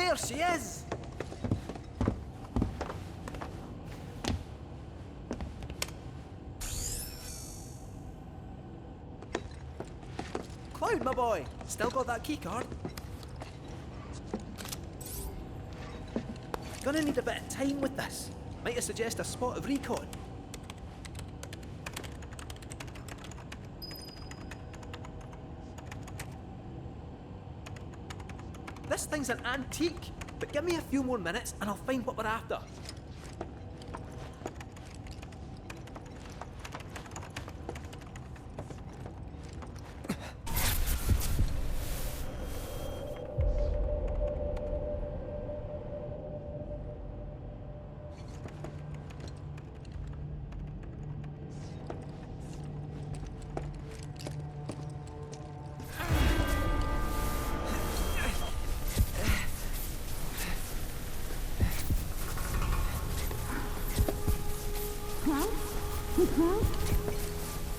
There she is! Cloud, my boy! Still got that keycard? Gonna need a bit of time with this. Might I suggest a spot of recon? This thing's an antique, but give me a few more minutes and I'll find what we're after.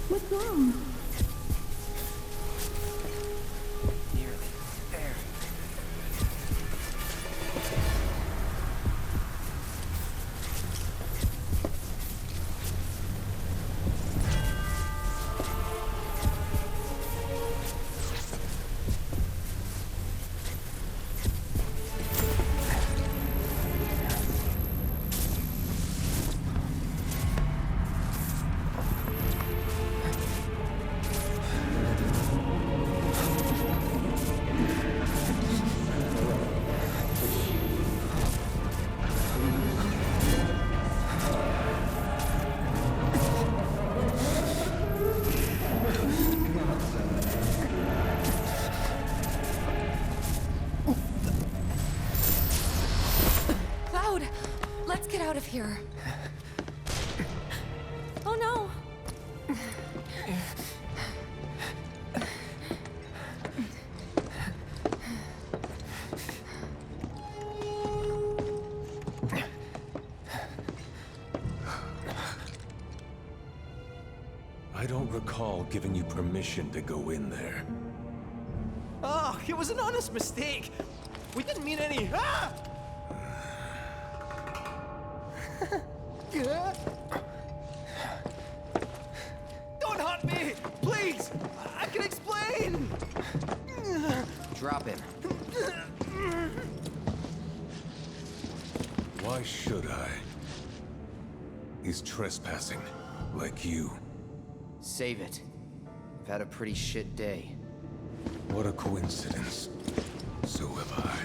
What's wrong? Nearly there. Out of here. Oh no. I don't recall giving you permission to go in there. Oh, it was an honest mistake. We didn't mean any. Ah! Don't hurt me! Please! I can explain! Drop him. Why should I? He's trespassing, like you. Save it. I've had a pretty shit day. What a coincidence. So have I.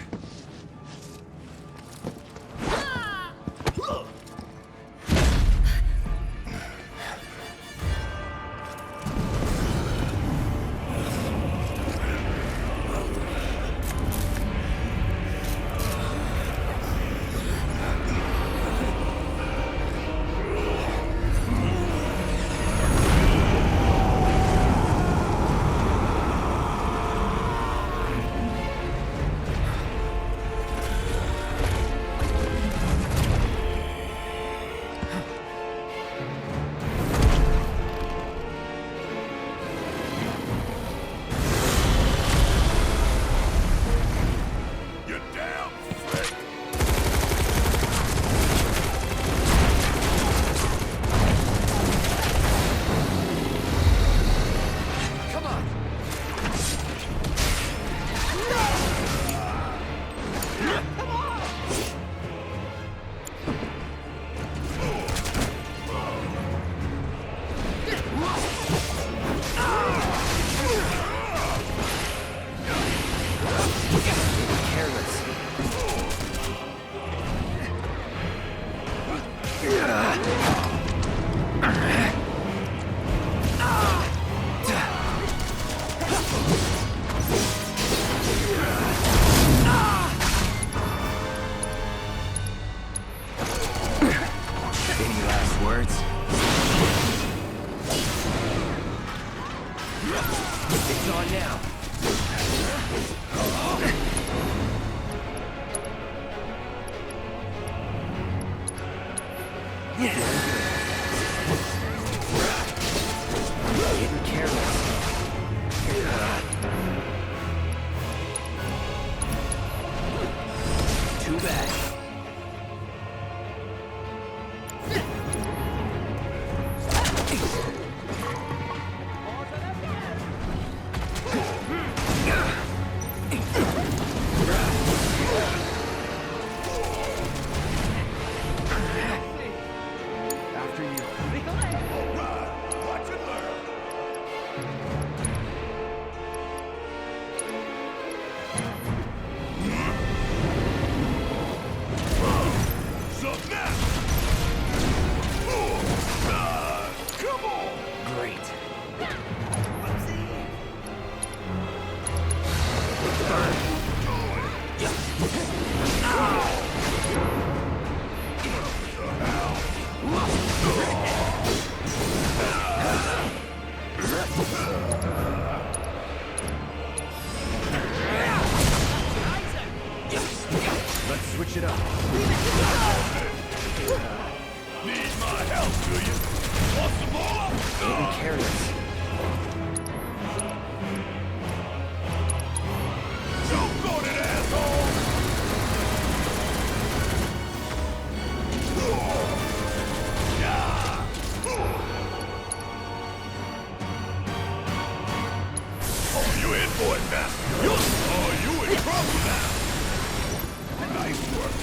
do you? Want some more? Getting careless. Choke on it, asshole! Oh, you in for it now. Oh, you in trouble now. Nice work.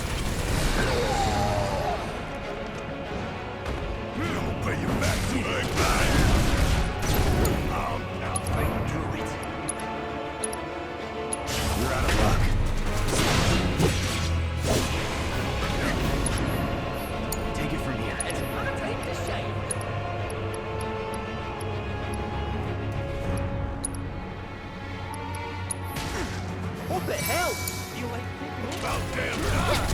I'll pay you back to the time. I'll fight through it. You're out of luck. Take it from here. It's not time to shine. What the hell? You like picking up? About damn time.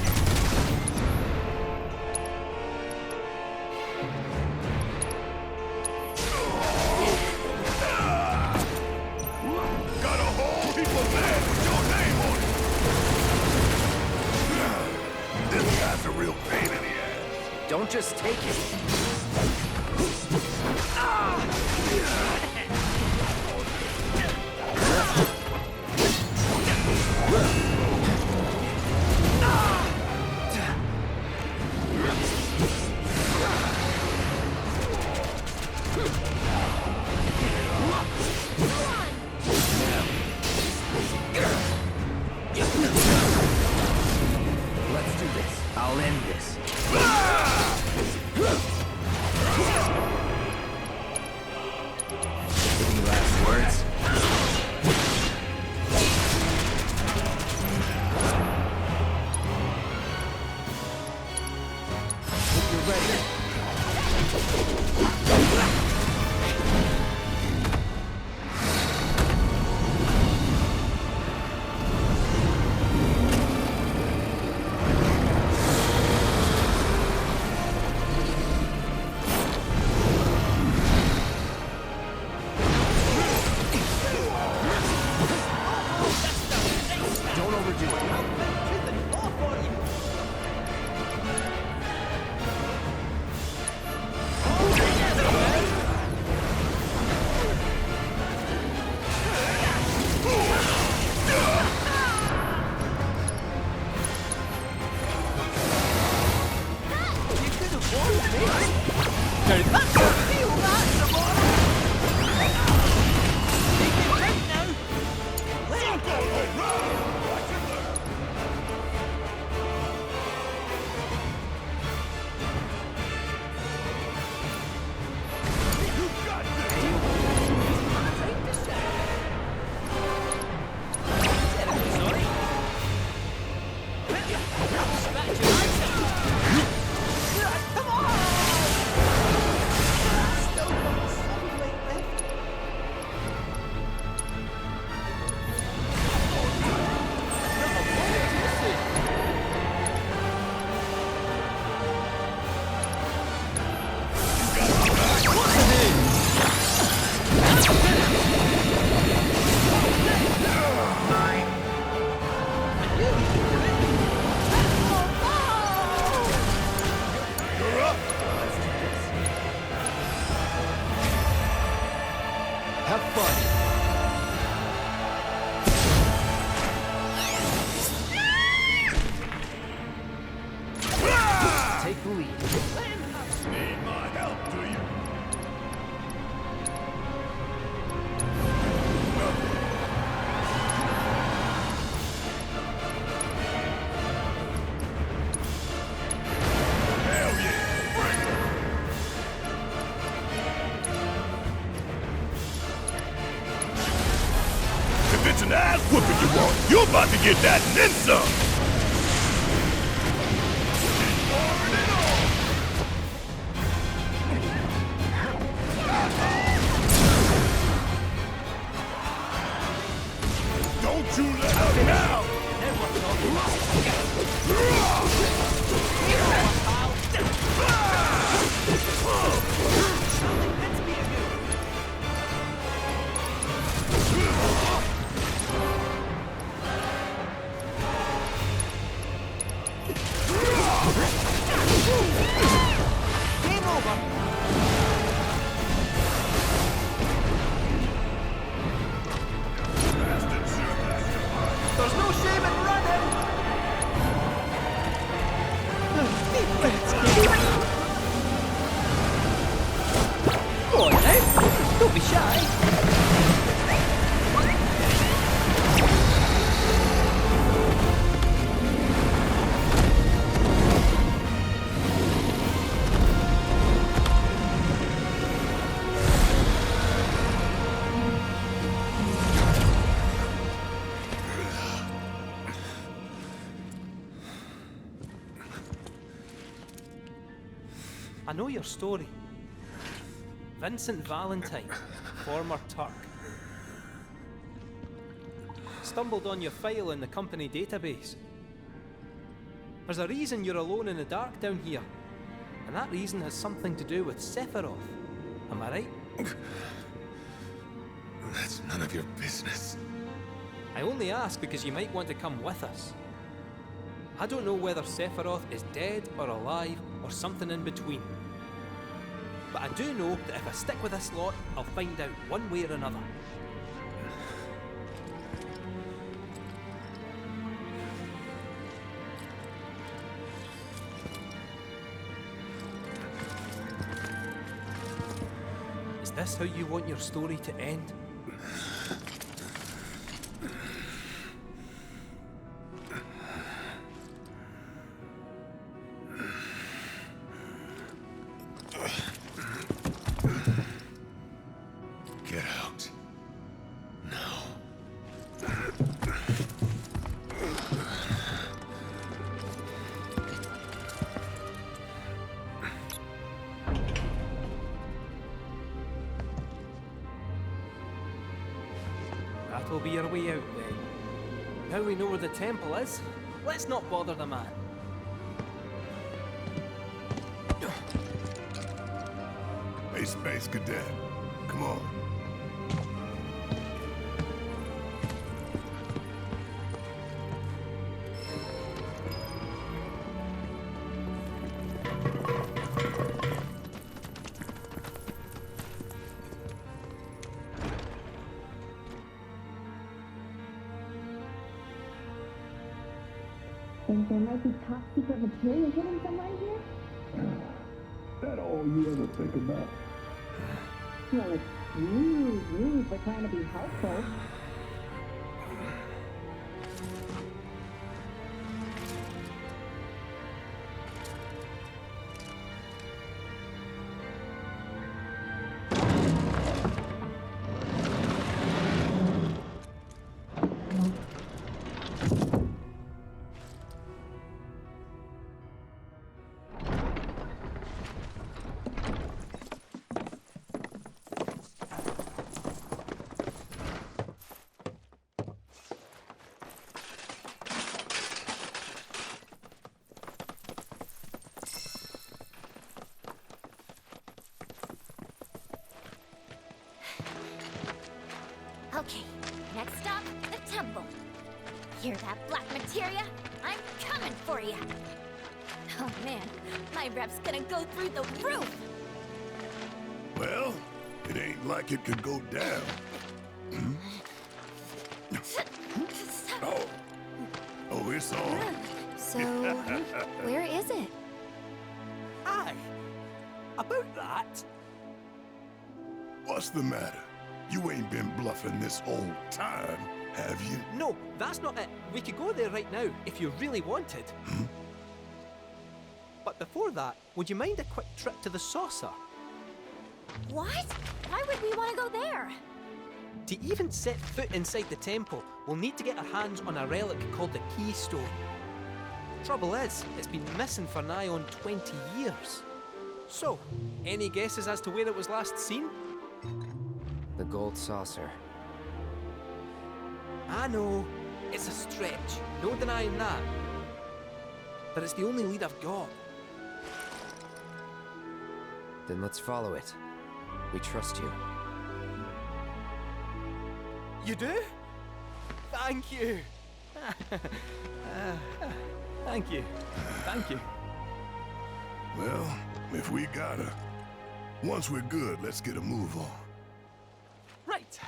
Got a whole heap of land with your name on it. This guy's a real pain in the ass. Don't just take it. Let's do this. I'll end this. Any last words? Hope you're ready. Don't overdo it. Have fun. Take the lead. Need my help, do you? Hell yeah, bring it! If it's an ass whooping you want, you're about to get that and then some! Don't you let up now! Game over. There's no shame in running! Deep breaths, kiddo. Go on now, don't be shy. I know your story. Vincent Valentine, former Turk. Stumbled on your file in the company database. There's a reason you're alone in the dark down here, and that reason has something to do with Sephiroth. Am I right? That's none of your business. I only ask because you might want to come with us. I don't know whether Sephiroth is dead or alive or something in between. But I do know that if I stick with this lot, I'll find out one way or another. Is this how you want your story to end? Get out. Now. That'll be our way out then. Now we know where the temple is, let's not bother the man. Hey, Space Cadet. Come on. Think there might be top secret material hidden somewhere here? That all you ever think about? Well, it's rude for trying to be helpful. Okay, next stop, the temple. Hear that, black materia? I'm coming for you. Oh man, my rep's gonna go through the roof. Well, it ain't like it could go down. Hmm? Oh, it's on. So, where is it? Aye, about that. What's the matter? You ain't been bluffing this whole time, have you? No, that's not it. We could go there right now if you really wanted. But before that, would you mind a quick trip to the saucer? What? Why would we want to go there? To even set foot inside the temple, we'll need to get our hands on a relic called the Keystone. Trouble is, it's been missing for nigh on 20 years. So, any guesses as to where it was last seen? The gold saucer. I know, it's a stretch, no denying that. But it's the only lead I've got. Then let's follow it. We trust you. You do? Thank you. Thank you. Thank you. Well, if we gotta, Once we're good, let's get a move on. Right.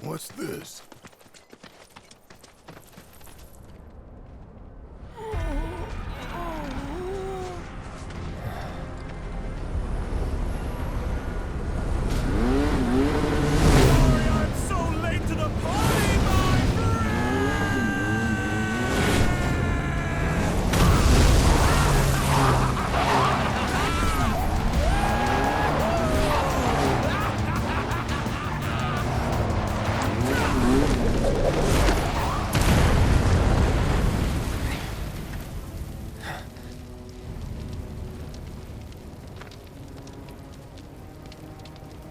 What's this? I'm so late to the party, my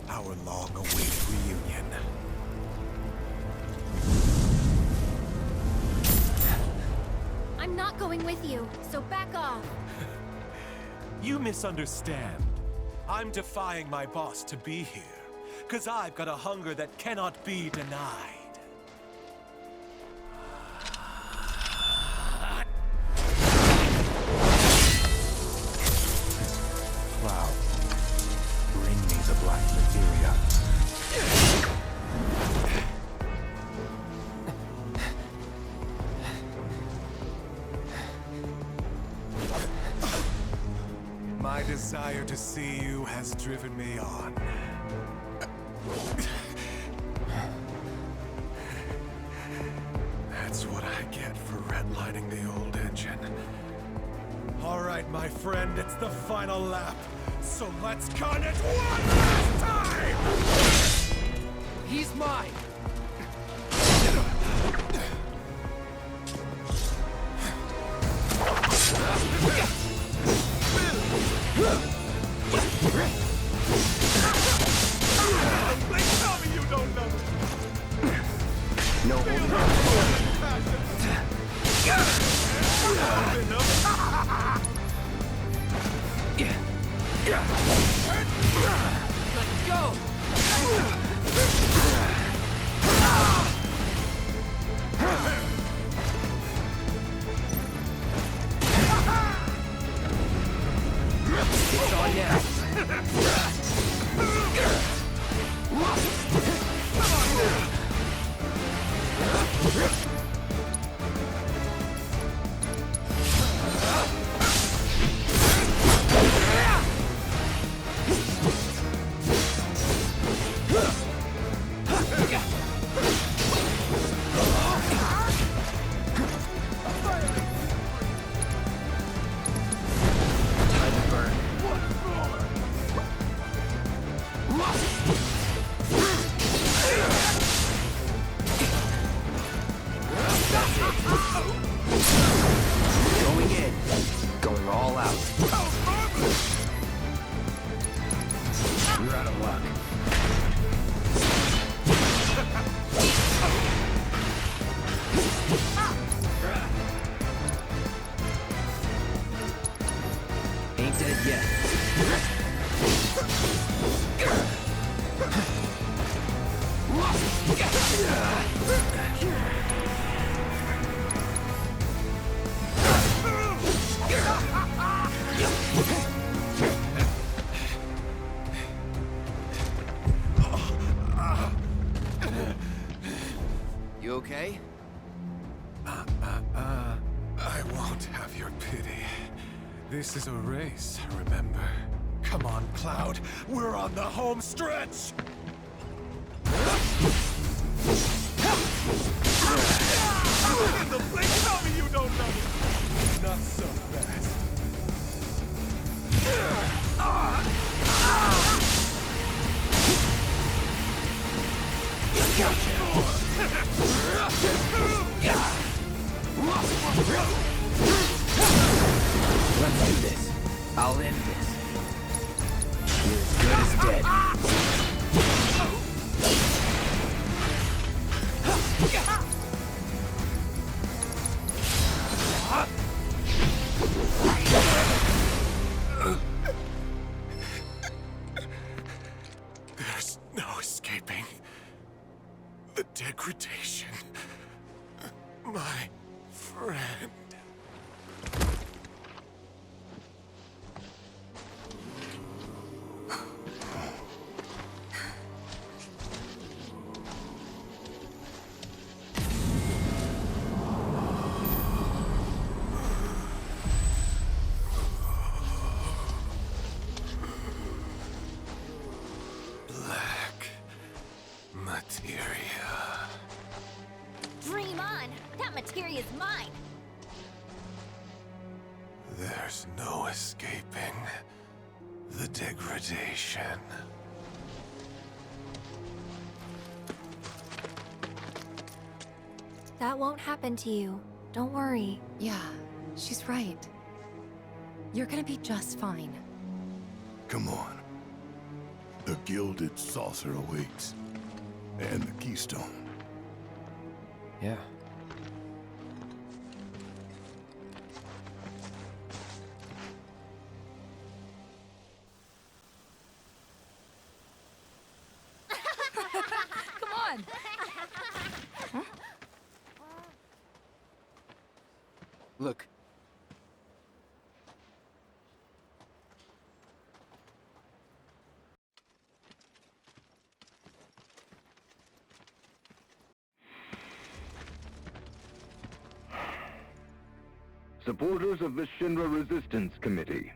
Our long-awaited reunion. I'm not going with you, so back off. You misunderstand. I'm defying my boss to be here, 'cause I've got a hunger that cannot be denied. Cloud, bring me the black materia. My desire to see you has driven me on. That's what I get for redlining the old engine. All right, my friend, it's the final lap. So let's con it one last time! He's mine. Please tell me you don't know. No Let's go. It's on now. Going in. Going all out. You're out of luck. Ain't dead yet. You okay? I won't have your pity. This is a race, remember? Come on, Cloud. We're on the home stretch! In the blink, tell me you don't know! Not so fast. dead. There's no escaping the degradation. My friend. Black materia. Dream on! That materia's mine! There's no escaping the degradation. That won't happen to you. Don't worry. Yeah, she's right. You're gonna be just fine. Come on. The gilded saucer awaits. And the keystone. Yeah. Come on! Look. Supporters of the Shinra Resistance Committee.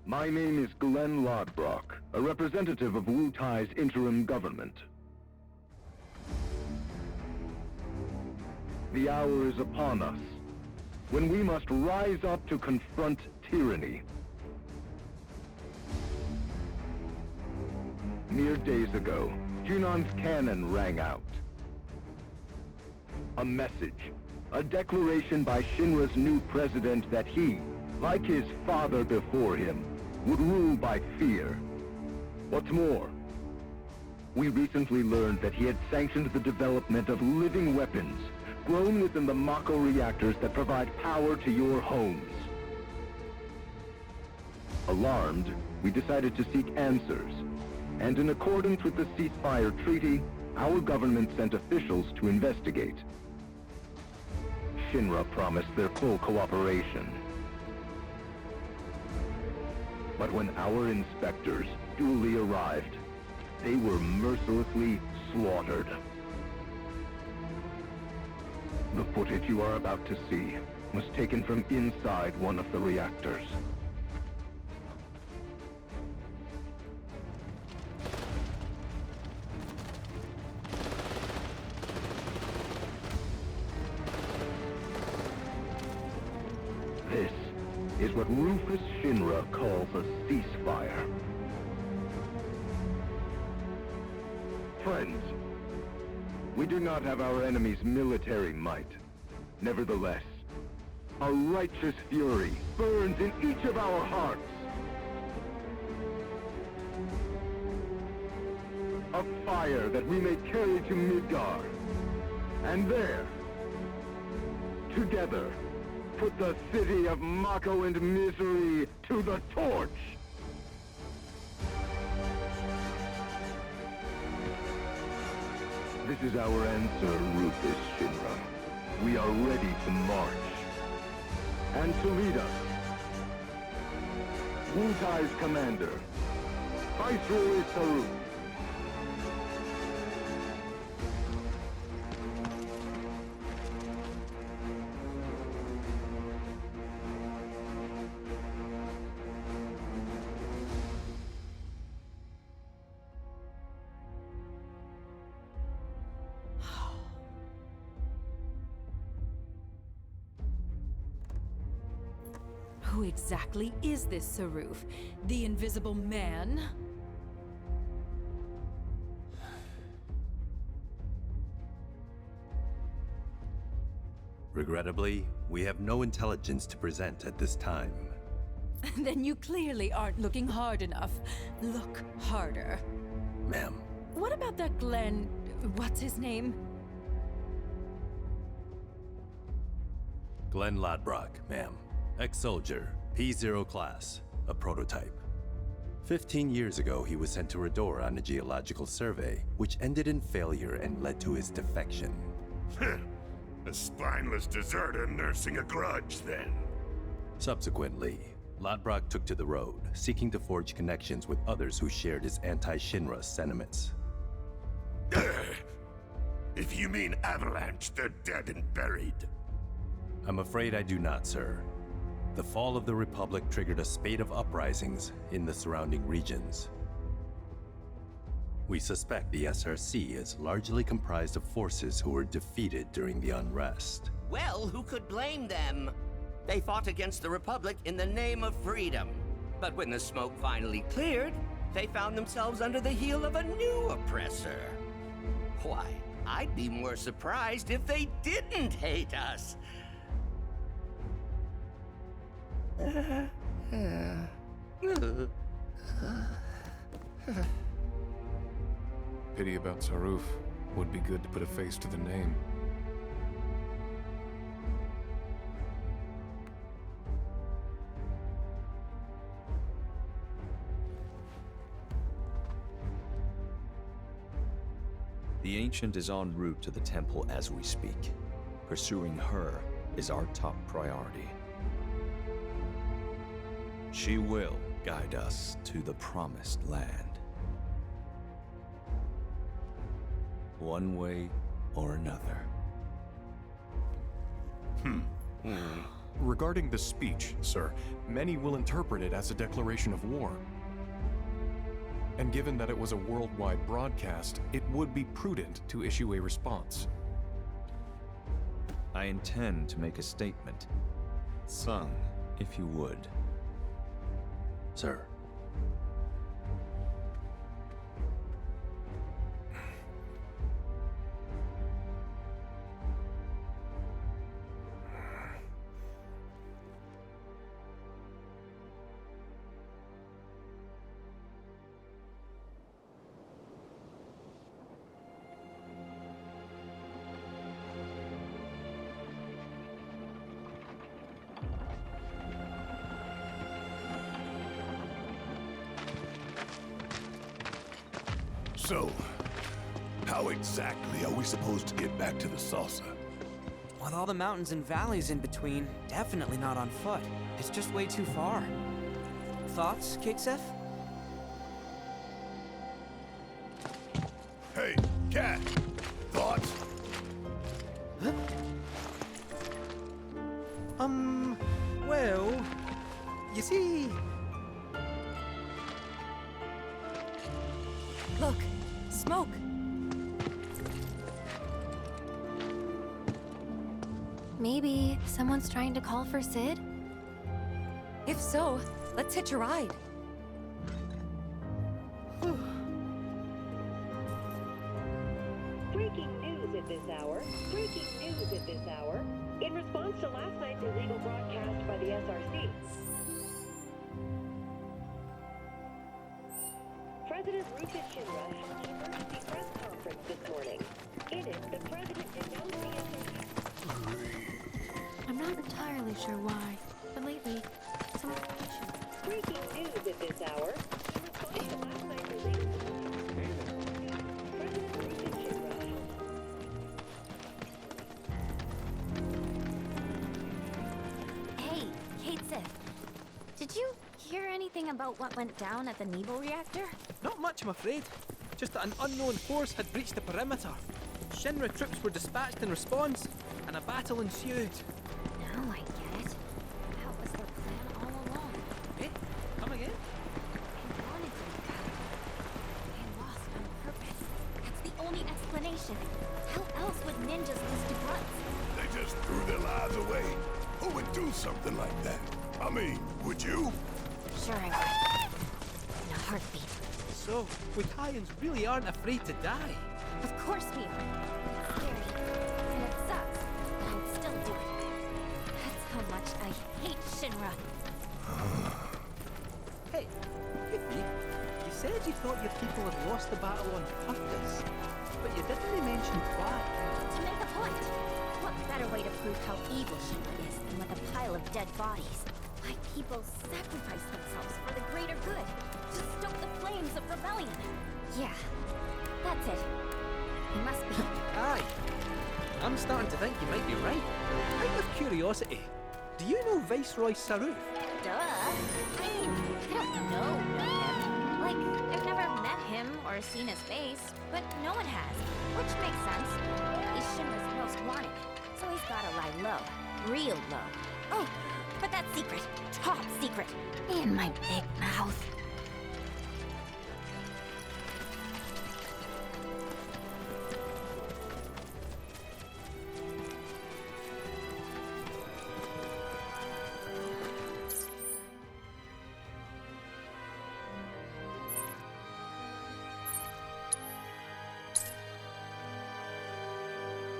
My name is Glenn Lodbrok, a representative of Wu Tai's interim government. The hour is upon us, when we must rise up to confront tyranny. Mere days ago, Junon's cannon rang out. A message. A declaration by Shinra's new president that he, like his father before him, would rule by fear. What's more, we recently learned that he had sanctioned the development of living weapons grown within the Mako reactors that provide power to your homes. Alarmed, we decided to seek answers, and in accordance with the ceasefire treaty, our government sent officials to investigate. Shinra promised their full cooperation. But when our inspectors duly arrived, they were mercilessly slaughtered. The footage you are about to see was taken from inside one of the reactors. This is what Rufus Shinra calls a ceasefire. Friends, we do not have our enemy's military might. Nevertheless, a righteous fury burns in each of our hearts. A fire that we may carry to Midgar. And there, together, put the city of Mako and misery to the torch! This is our answer, Rufus Shinra. We are ready to march. And to lead us, Wu Tai's commander, Viceroy Saru. Who exactly is this Saruf? The Invisible Man? Regrettably, we have no intelligence to present at this time. Then you clearly aren't looking hard enough. Look harder. Ma'am. What about that Glenn... what's his name? Glenn Ladbrock, ma'am. Ex-soldier, P0 class, a prototype. 15 years ago, he was sent to Redor on a geological survey, which ended in failure and led to his defection. A spineless deserter nursing a grudge, then. Subsequently, Ladbrock took to the road, seeking to forge connections with others who shared his anti-Shinra sentiments. If you mean Avalanche, they're dead and buried. I'm afraid I do not, sir. The fall of the Republic triggered a spate of uprisings in the surrounding regions. We suspect the SRC is largely comprised of forces who were defeated during the unrest. Well, who could blame them? They fought against the Republic in the name of freedom. But when the smoke finally cleared, they found themselves under the heel of a new oppressor. Why, I'd be more surprised if they didn't hate us. Pity about Saruf. Would be good to put a face to the name. The Ancient is en route to the temple as we speak. Pursuing her is our top priority. She will guide us to the Promised Land. One way or another. Regarding the speech, sir, many will interpret it as a declaration of war. And given that it was a worldwide broadcast, it would be prudent to issue a response. I intend to make a statement. Sung, if you would. Sir. So, how exactly are we supposed to get back to the saucer? With all the mountains and valleys in between, definitely not on foot. It's just way too far. Thoughts, Cait Sith? Hey, cat! Thoughts? Huh? Well, you see... Look, smoke. Maybe someone's trying to call for Cid? If so, let's hitch a ride. Breaking news at this hour. Breaking news at this hour. In response to last night's illegal broadcast by the SRC. President Rupert Shinra held an emergency press conference this morning. In it, the president denounced the SRC. I'm not entirely sure why, but lately, some questions. Breaking news at this hour. In response to last night's illegal President Rupert Shinra held... Hey, Cait Sith. Did you hear anything about what went down at the Nibelheim Reactor? Not much, I'm afraid. Just that an unknown force had breached the perimeter. Shinra troops were dispatched in response, and a battle ensued. Now I get it. That was their plan all along. Eh? Come again? They wanted to make out. They lost on purpose. That's the only explanation. How else would ninjas lose to grunts? They just threw their lives away. Who would do something like that? I mean, would you? Sure I would. In a heartbeat. So, we Italians really aren't afraid to die. Of course we are. It's scary. And it sucks. But I'd still do it. That's how much I hate Shinra. Hey, Yuffie, you said you thought your people had lost the battle on purpose, but you didn't mention why. To make a point. What better way to prove how evil Shinra is than with a pile of dead bodies? My people sacrifice themselves for the greater good, to stoke the flames of rebellion. Yeah, that's it. It must be. Aye. I'm starting to think you might be right. Out of curiosity, do you know Viceroy Saruf? Duh. I mean, I don't know him. Like, I've never met him or seen his face, but no one has, which makes sense. He's Shinra's most wanted, so he's gotta lie low. Real low. Oh, but that's secret. Top secret. In my big mouth.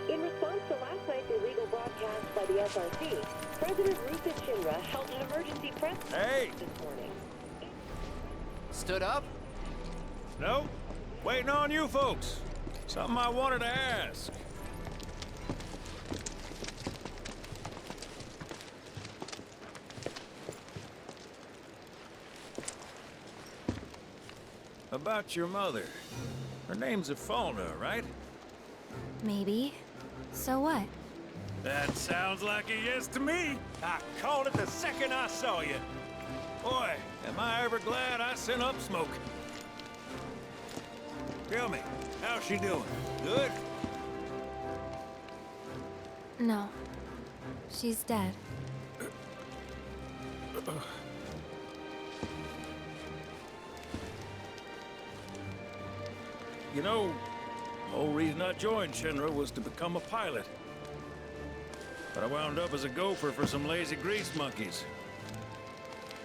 In response to last night's illegal broadcast by the SRC, President Rufus Shinra held an emergency press conference this morning. Stood up? No? Waiting on you folks. Something I wanted to ask. About your mother. Her name's Afalna, right? Maybe. So what? That sounds like a yes to me. I called it the second I saw you. Boy, am I ever glad I sent up smoke. Tell me, how's she doing? Good? No. She's dead. You know, the whole reason I joined Shinra was to become a pilot. But I wound up as a gopher for some lazy grease monkeys.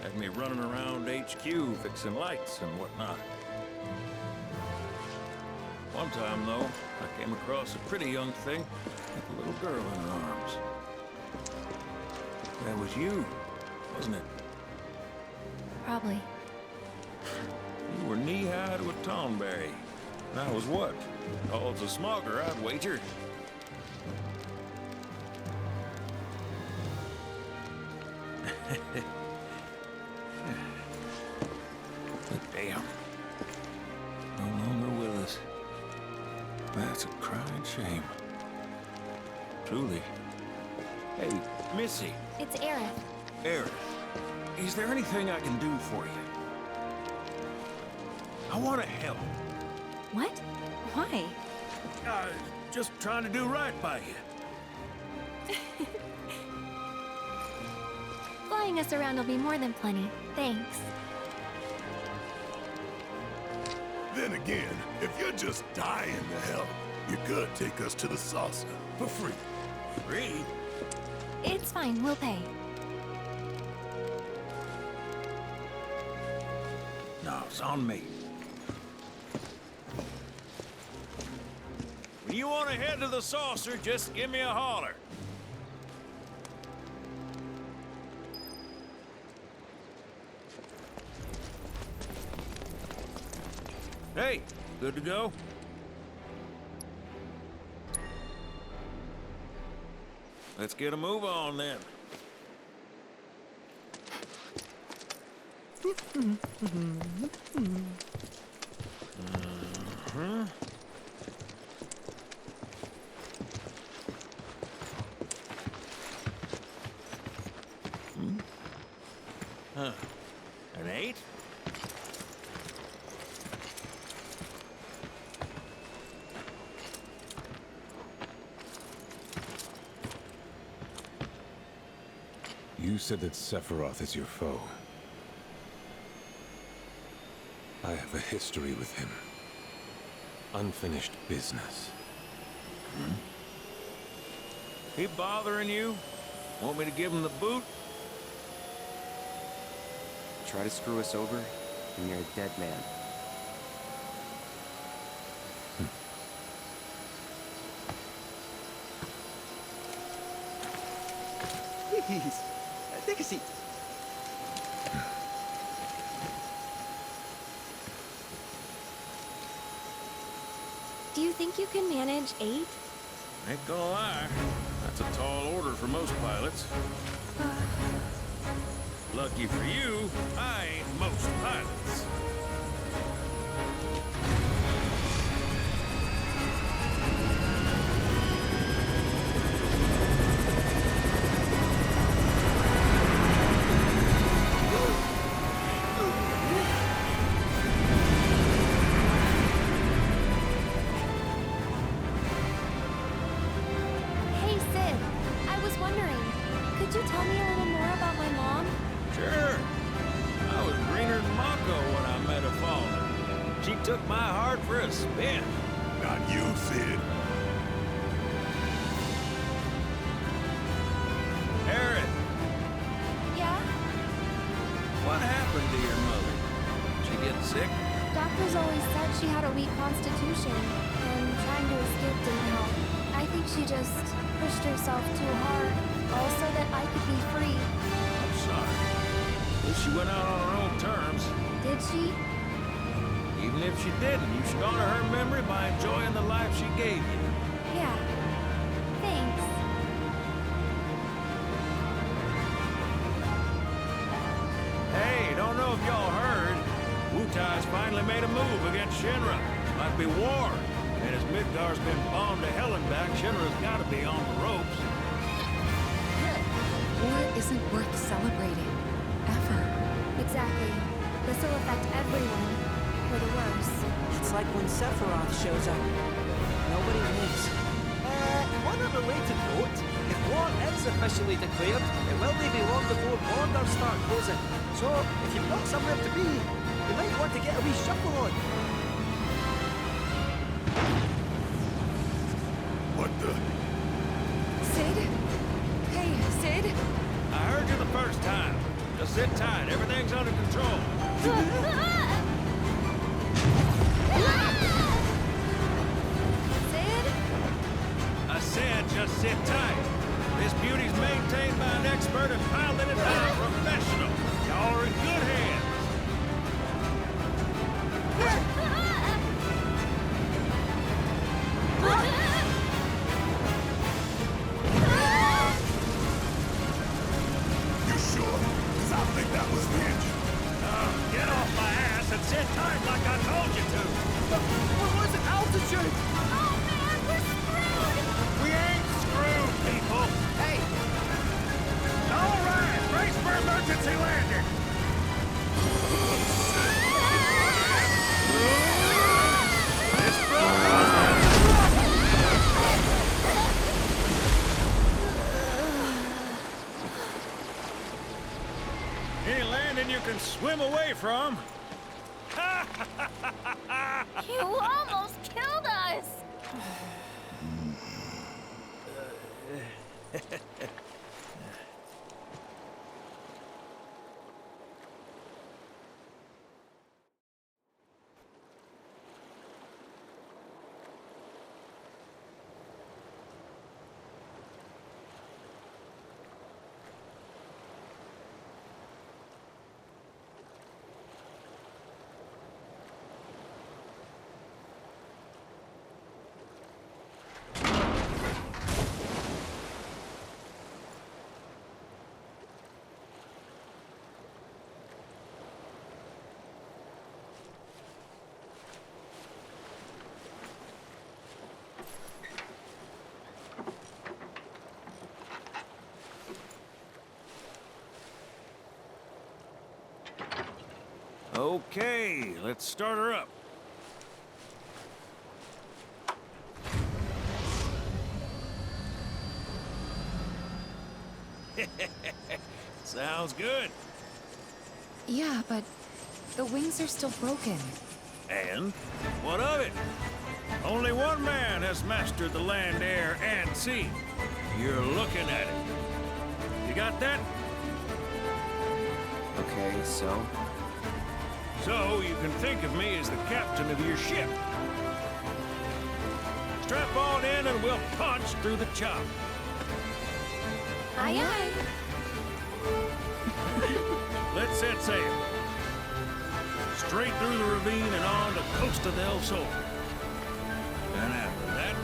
Had me running around HQ fixing lights and whatnot. One time, though, I came across a pretty young thing with a little girl in her arms. That was you, wasn't it? Probably. You were knee-high to a townberry. And I was what? Oh, it's a smogger, I'd wager. But damn. No longer with us. That's a crying shame. Truly. Hey, Missy. It's Aerith. Aerith, is there anything I can do for you? I want to help. What? Why? Just trying to do right by you. Flying us around will be more than plenty. Thanks. Then again, if you're just dying to help, you could take us to the saucer for free. Free? It's fine, we'll pay. No, it's on me. When you want to head to the saucer, just give me a holler. Hey, good to go? Let's get a move on then. Huh. An 8? You said that Sephiroth is your foe. I have a history with him. Unfinished business. He bothering you? Want me to give him the boot? Try to screw us over, and you're a dead man. Please, take a seat. Do you think you can manage 8? Ain't gonna lie, that's a tall order for most pilots. Lucky for you, I ain't most pilots. Hey, Cid. I was wondering, could you tell me a little more about my mom? Sure. I was greener than Mako when I met her father. She took my heart for a spin. Not you, Cid. Aerith, Yeah? what happened to your mother? She get sick? Doctors always said she had a weak constitution, and trying to escape didn't help. I think she just pushed herself too hard, all so that I could be free. I'm sorry. At least she went out on her own terms. Did she? Even if she didn't, you should honor her memory by enjoying the life she gave you. Yeah. Thanks. Hey, don't know if y'all heard. Wutai's finally made a move against Shinra. Might be war. And as Midgar's been bombed to hell and back, Shinra's gotta be on the ropes. War isn't worth celebrating. Ever. Exactly. This will affect everyone, for the worse. It's like when Sephiroth shows up. Nobody wins. On a related note, if war is officially declared, it will be long before borders start closing. So, if you've got somewhere to be, you might want to get a wee shuffle on. What the? Cid? Hey, Cid? I heard you the first time. Just sit tight. Everything's under control. Cid? I said just sit tight. This beauty's maintained by an expert and piloted by a professional. Y'all are in good hands. You sure? 'Cause I think that was the engine. Get off my ass and sit tight like I told you to. What was it? Altitude? Oh man, we're screwed! We ain't screwed, people. Hey, All right, brace for emergency landing. This Any landing you can swim away from. You almost killed us! Okay, let's start her up. Sounds good. Yeah, but the wings are still broken. And what of it? Only one man has mastered the land, air, and sea. You're looking at it. You got that? Okay, so? So you can think of me as the captain of your ship. Strap on in and we'll punch through the chop. Aye, aye. Let's set sail. Straight through the ravine and on to Costa Del Sol. And after that,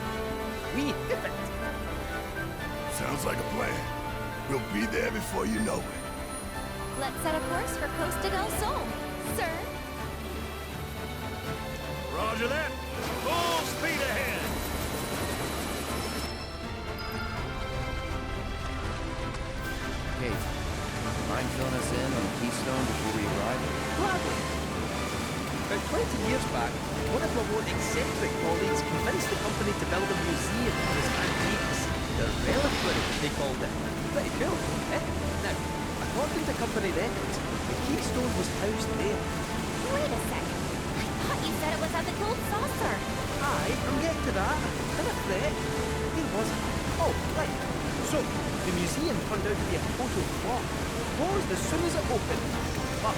we hit it. Sounds like a plan. We'll be there before you know it. Let's set a course for Costa Del Sol, sir. Roger that. Full speed ahead. Cait, mind filling us in on the Keystone before we arrive? Gladly. About 20 years back, one of my more eccentric colleagues convinced the company to build a museum of his antiques. The reliquary, they called it. Pretty cool, eh? Now, according to company records, the Keystone was housed there. Wait a second. I thought you said it was at the Gold Saucer. Aye, I'm getting to that. I'm afraid. Where was it? Oh, right. So, the museum turned out to be a total flop. Closed as soon as it opened. But,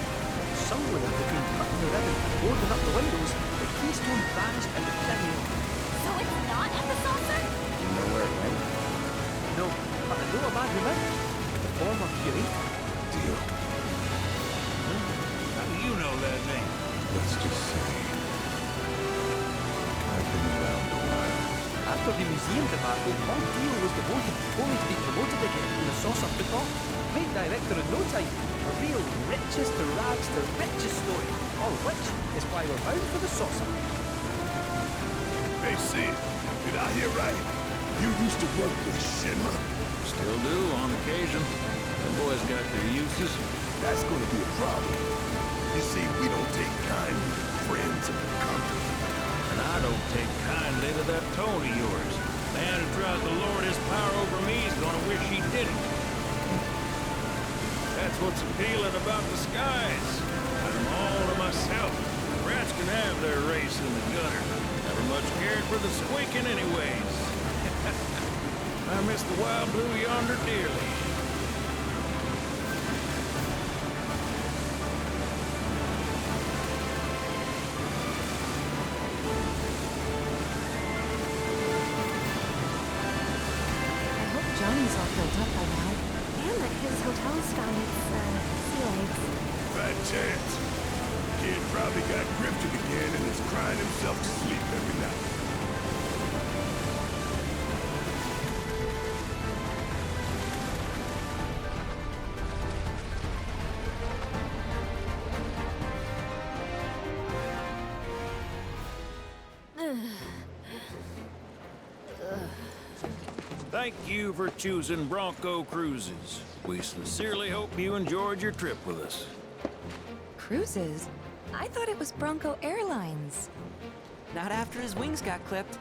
somewhere between cutting the ribbon and boarding up the windows, the Keystone vanished into thin air. So it's not at the saucer? You know where it went? No, but I know a man who might. The former curator. Deal. How do you know that name? Let's just say I've been around a while. After the museum debacle, all Dio was devoted only to be promoted again when the saucer took off. Great director in no time. A real richest to rags to riches story. All of which is why we're bound for the saucer. Hey, Cid, did I hear right? You used to work with Shinra? Still do, on occasion. The boys got their uses. That's gonna be a problem. You see, we don't take kindly to friends of the company. And I don't take kindly to that tone of yours. Man who tries to lord his power over me is gonna wish he didn't. That's what's appealing about the skies. I'm all to myself. Rats can have their race in the gutter. Never much cared for the squeaking anyways. I miss the wild blue yonder dearly. I hope Johnny's all built up by now. And that his hotel's found its, sea legs. Bad chance. Kid probably got grifted again and is crying himself to sleep every night. Thank you for choosing Bronco Cruises. We sincerely hope you enjoyed your trip with us. Cruises? I thought it was Bronco Airlines. Not after his wings got clipped.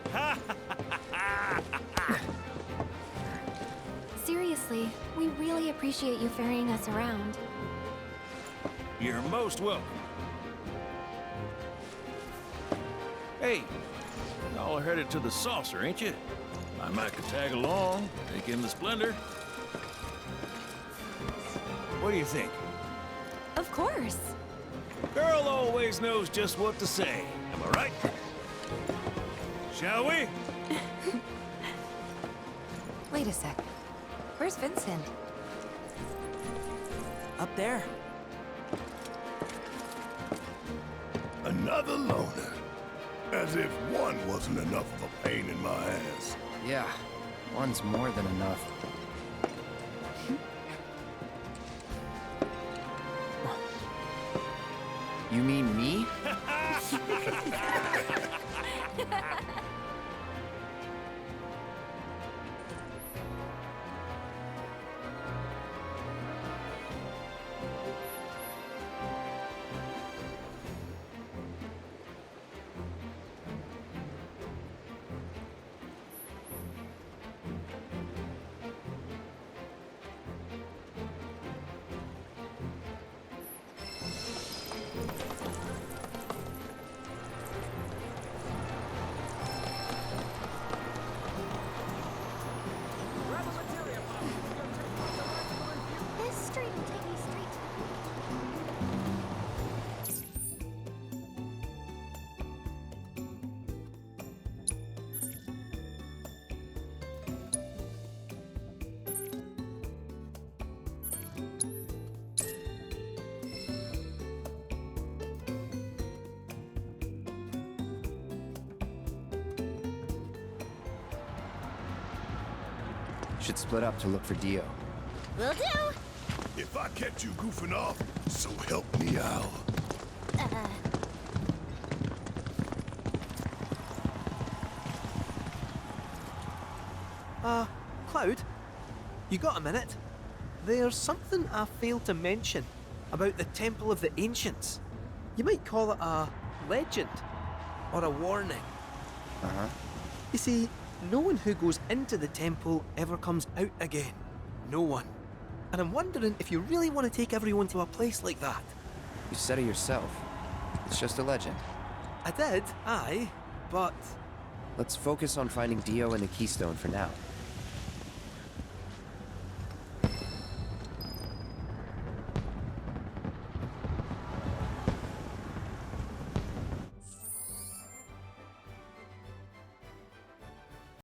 Seriously, we really appreciate you ferrying us around. You're most welcome. Hey, y'all are headed to the saucer, ain't you? I might could tag along, take in the splendor. What do you think? Of course. Girl always knows just what to say. Am I right? Shall we? Wait a sec. Where's Vincent? Up there. Another loner. As if one wasn't enough of a pain in my ass. Yeah, one's more than enough. You mean me? Should split up to look for Dio. Will do. If I catch you goofing off, so help me out. Cloud? You got a minute? There's something I failed to mention about the Temple of the Ancients. You might call it a legend, or a warning. Uh-huh. You see, no one who goes into the temple ever comes out again. No one. And I'm wondering if you really want to take everyone to a place like that. You said it yourself. It's just a legend. I did, aye, but... Let's focus on finding Dio and the Keystone for now.